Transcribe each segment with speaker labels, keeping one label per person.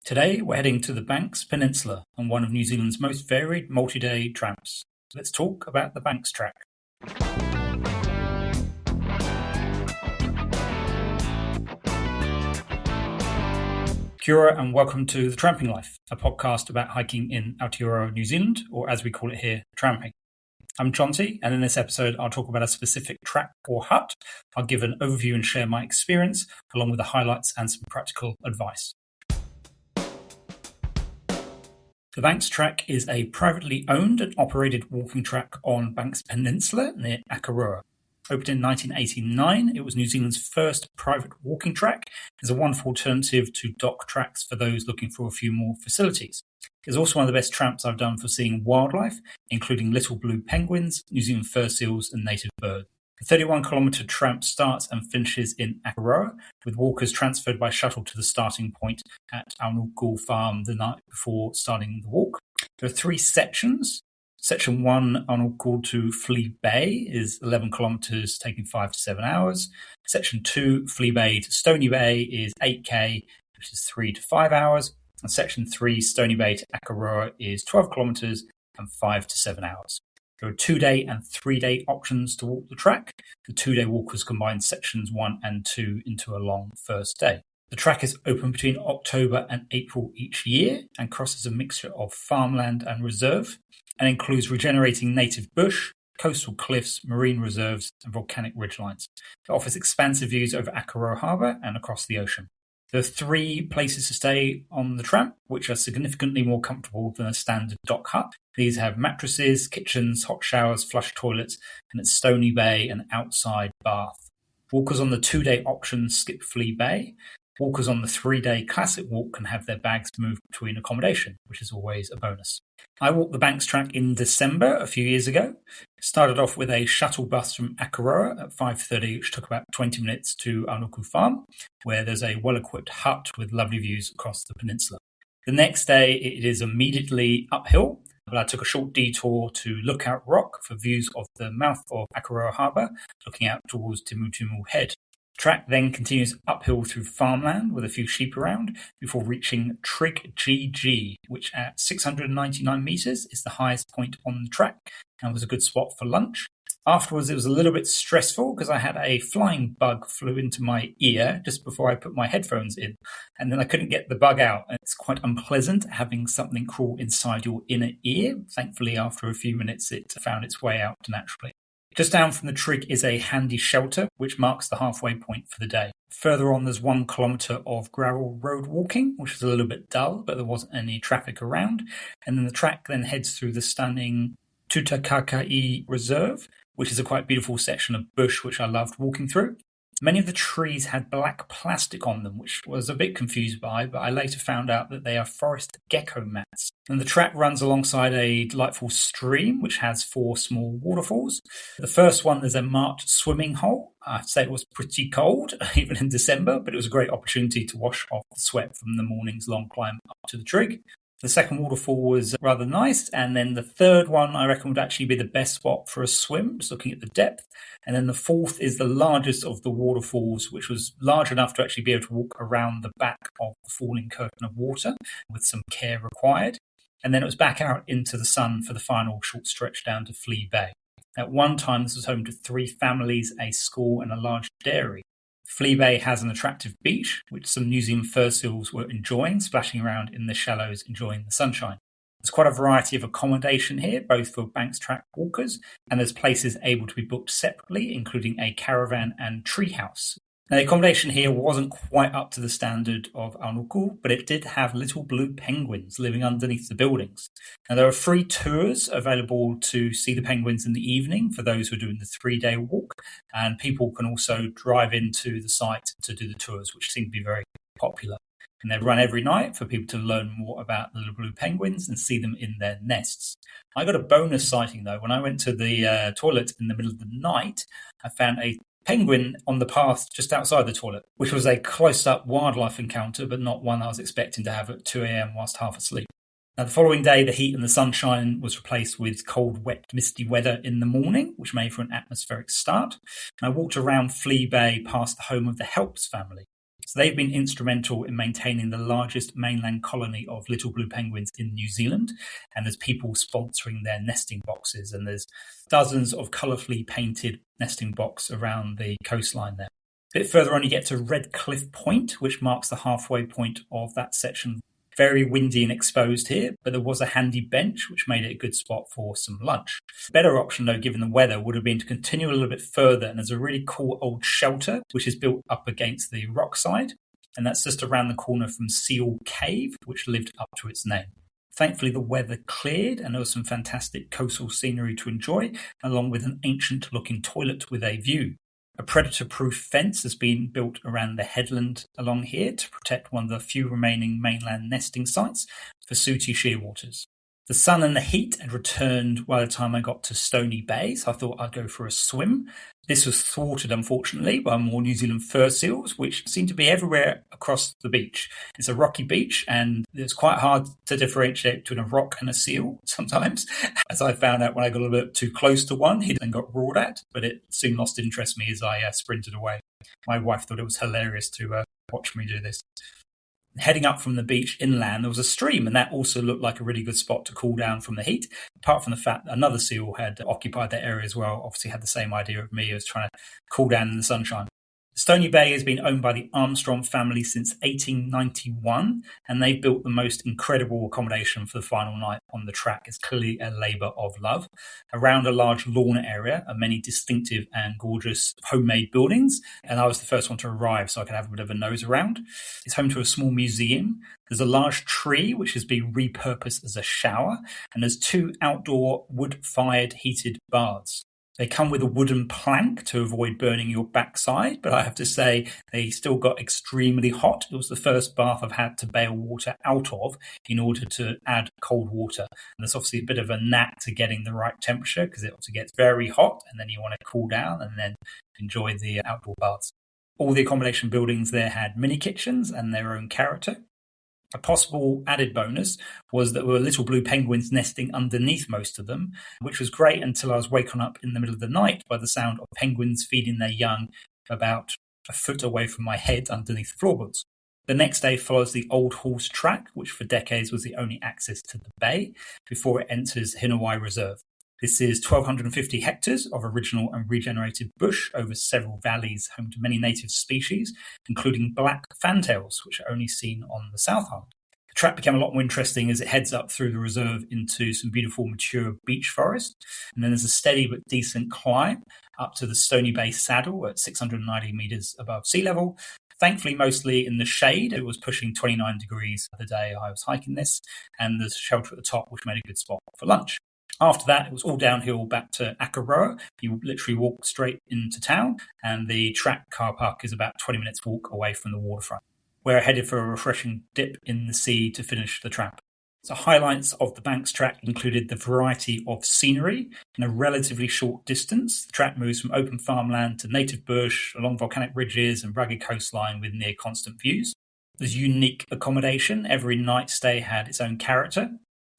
Speaker 1: Today, we're heading to the Banks Peninsula on one of New Zealand's most varied multi-day tramps. Let's talk about the Banks Track. Kia ora and welcome to The Tramping Life, a podcast about hiking in Aotearoa, New Zealand, or as we call it here, tramping. I'm Chauncey, and in this episode I'll talk about a specific track or hut. I'll give an overview and share my experience, along with the highlights and some practical advice. The Banks Track is a privately owned and operated walking track on Banks Peninsula near Akaroa. Opened in 1989, it was New Zealand's first private walking track. It's a wonderful alternative to dock tracks for those looking for a few more facilities. It's also one of the best tramps I've done for seeing wildlife, including little blue penguins, New Zealand fur seals and native birds. The 31-kilometre tramp starts and finishes in Akaroa, with walkers transferred by shuttle to the starting point at Onuku Farm the night before starting the walk. There are three sections. Section 1, Onuku to Flea Bay, is 11 kilometres, taking 5 to 7 hours. Section 2, Flea Bay to Stony Bay, is 8k, which is 3 to 5 hours. And Section 3, Stony Bay to Akaroa, is 12 kilometres and 5 to 7 hours. There are 2-day and 3-day options to walk the track. The 2-day walkers combine sections 1 and 2 into a long first day. The track is open between October and April each year and crosses a mixture of farmland and reserve and includes regenerating native bush, coastal cliffs, marine reserves and volcanic ridgelines. It offers expansive views over Akaroa Harbour and across the ocean. There are 3 places to stay on the tramp, which are significantly more comfortable than a standard dock hut. These have mattresses, kitchens, hot showers, flush toilets, and at Stony Bay, an outside bath. Walkers on the 2-day option skip Flea Bay. Walkers on the 3-day classic walk can have their bags moved between accommodation, which is always a bonus. I walked the Banks Track in December a few years ago. Started off with a shuttle bus from Akaroa at 5:30, which took about 20 minutes to Onuku Farm, where there's a well-equipped hut with lovely views across the peninsula. The next day, it is immediately uphill, but I took a short detour to Lookout Rock for views of the mouth of Akaroa Harbour, looking out towards Timutumu Head. The track then continues uphill through farmland with a few sheep around before reaching Trig GG, which at 699 metres is the highest point on the track and was a good spot for lunch. Afterwards, it was a little bit stressful because I had a flying bug flew into my ear just before I put my headphones in, and then I couldn't get the bug out. It's quite unpleasant having something crawl inside your inner ear. Thankfully, after a few minutes, it found its way out naturally. Just down from the trig is a handy shelter, which marks the halfway point for the day. Further on, there's 1 kilometre of gravel road walking, which is a little bit dull, but there wasn't any traffic around. And then the track then heads through the stunning Tutakakai Reserve, which is a quite beautiful section of bush, which I loved walking through. Many of the trees had black plastic on them, which was a bit confused by, but I later found out that they are forest gecko mats. And the track runs alongside a delightful stream, which has 4 small waterfalls. The first one, there's a marked swimming hole. I have to say it was pretty cold, even in December, but it was a great opportunity to wash off the sweat from the morning's long climb up to the trig. The second waterfall was rather nice, and then the third one I reckon would actually be the best spot for a swim, just looking at the depth. And then the fourth is the largest of the waterfalls, which was large enough to actually be able to walk around the back of the falling curtain of water with some care required. And then it was back out into the sun for the final short stretch down to Flea Bay. At one time, this was home to 3 families, a school and a large dairy. Flea Bay has an attractive beach, which some New Zealand fur seals were enjoying, splashing around in the shallows, enjoying the sunshine. There's quite a variety of accommodation here, both for Banks Track walkers, and there's places able to be booked separately, including a caravan and treehouse. Now, the accommodation here wasn't quite up to the standard of Onuku, but it did have little blue penguins living underneath the buildings. Now, there are free tours available to see the penguins in the evening for those who are doing the 3-day walk, and people can also drive into the site to do the tours, which seem to be very popular. And they run every night for people to learn more about the little blue penguins and see them in their nests. I got a bonus sighting, though. When I went to the toilet in the middle of the night, I found a penguin on the path just outside the toilet, which was a close-up wildlife encounter, but not one I was expecting to have at 2 a.m. whilst half asleep. Now, the following day, the heat and the sunshine was replaced with cold, wet, misty weather in the morning, which made for an atmospheric start. And I walked around Flea Bay past the home of the Helps family. So they've been instrumental in maintaining the largest mainland colony of little blue penguins in New Zealand. And there's people sponsoring their nesting boxes. And there's dozens of colourfully painted nesting boxes around the coastline there. A bit further on, you get to Red Cliff Point, which marks the halfway point of that section. Very windy and exposed here, but there was a handy bench, which made it a good spot for some lunch. Better option, though, given the weather, would have been to continue a little bit further, and there's a really cool old shelter, which is built up against the rock side, and that's just around the corner from Seal Cave, which lived up to its name. Thankfully, the weather cleared, and there was some fantastic coastal scenery to enjoy, along with an ancient-looking toilet with a view. A predator-proof fence has been built around the headland along here to protect one of the few remaining mainland nesting sites for sooty shearwaters. The sun and the heat had returned by the time I got to Stony Bay, so I thought I'd go for a swim. This was thwarted, unfortunately, by more New Zealand fur seals, which seem to be everywhere across the beach. It's a rocky beach, and it's quite hard to differentiate between a rock and a seal sometimes. As I found out when I got a little bit too close to one, he then got roared at, but it soon lost interest in me as I sprinted away. My wife thought it was hilarious to watch me do this. Heading up from the beach inland, there was a stream, and that also looked like a really good spot to cool down from the heat. Apart from the fact that another seal had occupied that area as well, obviously had the same idea of me as trying to cool down in the sunshine. Stony Bay has been owned by the Armstrong family since 1891, and they built the most incredible accommodation for the final night on the track. It's clearly a labour of love. Around a large lawn area are many distinctive and gorgeous homemade buildings, and I was the first one to arrive, so I could have a bit of a nose around. It's home to a small museum. There's a large tree which has been repurposed as a shower, and there's 2 outdoor wood-fired heated baths. They come with a wooden plank to avoid burning your backside, but I have to say they still got extremely hot. It was the first bath I've had to bail water out of in order to add cold water. And there's obviously a bit of a knack to getting the right temperature because it also gets very hot and then you want to cool down and then enjoy the outdoor baths. All the accommodation buildings there had mini kitchens and their own character. A possible added bonus was that there were little blue penguins nesting underneath most of them, which was great until I was woken up in the middle of the night by the sound of penguins feeding their young about a foot away from my head underneath the floorboards. The next day follows the Old Horse Track, which for decades was the only access to the bay before it enters Hinawai Reserve. This is 1,250 hectares of original and regenerated bush over several valleys, home to many native species, including black fantails, which are only seen on the South Island. The track became a lot more interesting as it heads up through the reserve into some beautiful mature beech forest. And then there's a steady but decent climb up to the Stony Bay Saddle at 690 metres above sea level. Thankfully, mostly in the shade. It was pushing 29 degrees the day I was hiking this, and there's shelter at the top, which made a good spot for lunch. After that, it was all downhill back to Akaroa. You literally walk straight into town, and the track car park is about 20 minutes walk away from the waterfront. We're headed for a refreshing dip in the sea to finish the tramp. So highlights of the Banks track included the variety of scenery in a relatively short distance. The track moves from open farmland to native bush, along volcanic ridges and rugged coastline with near constant views. There's unique accommodation. Every night stay had its own character.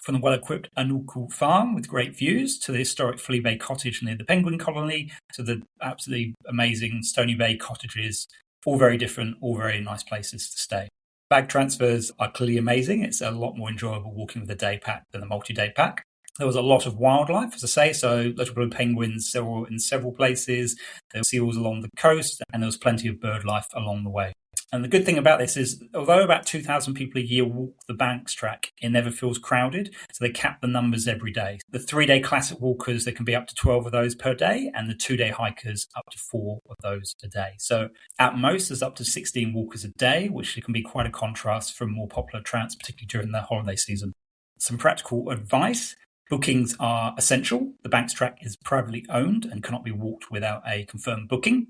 Speaker 1: From the well-equipped Onuku Farm with great views to the historic Flea Bay cottage near the penguin colony to the absolutely amazing Stony Bay cottages, all very different, all very nice places to stay. Bag transfers are clearly amazing. It's a lot more enjoyable walking with a day pack than a multi-day pack. There was a lot of wildlife, as I say, so little blue penguins in several places. There were seals along the coast, and there was plenty of bird life along the way. And the good thing about this is, although about 2,000 people a year walk the Banks track, it never feels crowded, so they cap the numbers every day. The 3-day classic walkers, there can be up to 12 of those per day, and the 2-day hikers, up to 4 of those a day. So at most, there's up to 16 walkers a day, which can be quite a contrast from more popular tramps, particularly during the holiday season. Some practical advice. Bookings are essential. The Banks track is privately owned and cannot be walked without a confirmed booking.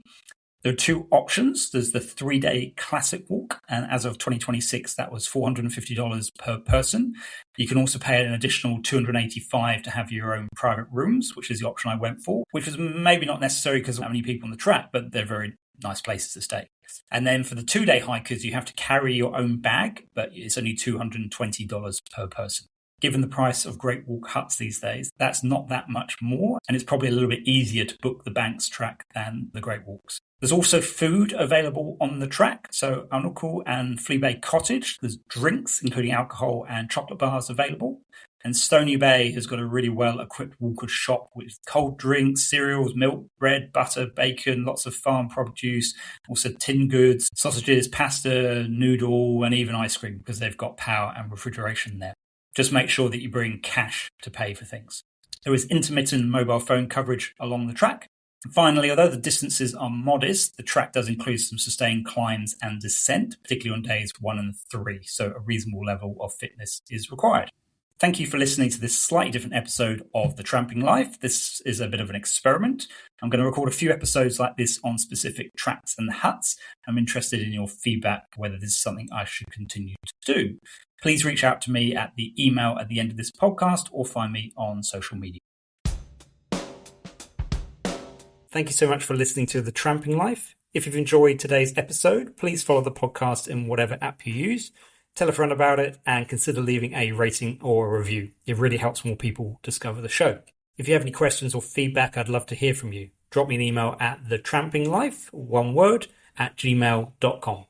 Speaker 1: There are 2 options. There's the 3-day classic walk, and as of 2026, that was $450 per person. You can also pay an additional $285 to have your own private rooms, which is the option I went for, which was maybe not necessary because of how many people on the track, but they're very nice places to stay. And then for the 2-day hikers, you have to carry your own bag, but it's only $220 per person. Given the price of Great Walk huts these days, that's not that much more, and it's probably a little bit easier to book the Banks track than the Great Walks. There's also food available on the track. So Onuku and Flea Bay Cottage, there's drinks, including alcohol and chocolate bars available. And Stony Bay has got a really well-equipped walker's shop with cold drinks, cereals, milk, bread, butter, bacon, lots of farm produce, also tin goods, sausages, pasta, noodle, and even ice cream because they've got power and refrigeration there. Just make sure that you bring cash to pay for things. There is intermittent mobile phone coverage along the track. And finally, although the distances are modest, the track does include some sustained climbs and descent, particularly on days 1 and 3, so a reasonable level of fitness is required. Thank you for listening to this slightly different episode of The Tramping Life. This is a bit of an experiment. I'm going to record a few episodes like this on specific tracks and huts. I'm interested in your feedback, whether this is something I should continue to do. Please reach out to me at the email at the end of this podcast or find me on social media. Thank you so much for listening to The Tramping Life. If you've enjoyed today's episode, please follow the podcast in whatever app you use. Tell a friend about it and consider leaving a rating or a review. It really helps more people discover the show. If you have any questions or feedback, I'd love to hear from you. Drop me an email at thetrampinglife, one word, @gmail.com.